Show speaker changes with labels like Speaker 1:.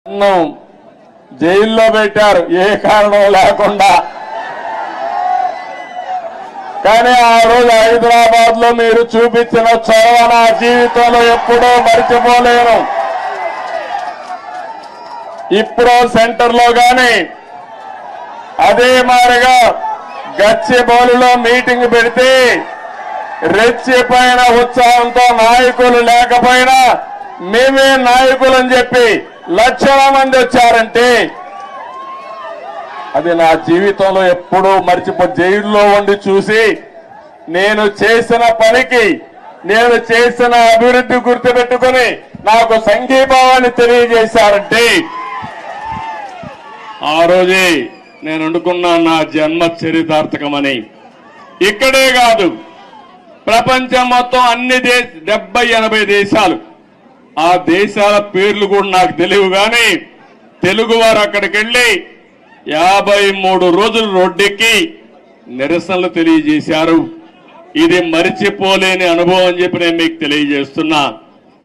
Speaker 1: నన్ను జైల్లో పెట్టారు ఏ కారణం లేకుండా. కానీ ఆ రోజు హైదరాబాద్ లో మీరు చూపించిన చొరవ నా జీవితంలో ఎప్పుడూ మర్చిపోలేను. ఇప్పుడు సెంటర్ లో గాని అదే మాదిరిగా గచ్చిబౌలిలో మీటింగ్ పెడితే రెచ్చిపోయిన ఉత్సాహంతో నాయకులు లేకపోయినా మేమే నాయకులని చెప్పి లక్షల మంది వచ్చారంటే అది నా జీవితంలో ఎప్పుడూ జైల్లో ఉండి చూసి నేను చేసిన పనికి నేను చేసిన అభివృద్ధి గుర్తుపెట్టుకుని నాకు సంఘీభావాన్ని తెలియజేశారంటే ఆ రోజే నేను అనుకున్నా నా జన్మ చరితార్థకమని. ఇక్కడే కాదు ప్రపంచం మొత్తం అన్ని 70-80 దేశాలు, ఆ దేశాల పేర్లు కూడా నాకు తెలియవు కానీ తెలుగు వారు అక్కడికి వెళ్లి 53 రోజులు రోడ్డెక్కి నిరసనలు తెలియజేశారు. ఇది మరిచిపోలేని అనుభవం అని చెప్పి నేను మీకు తెలియజేస్తున్నా.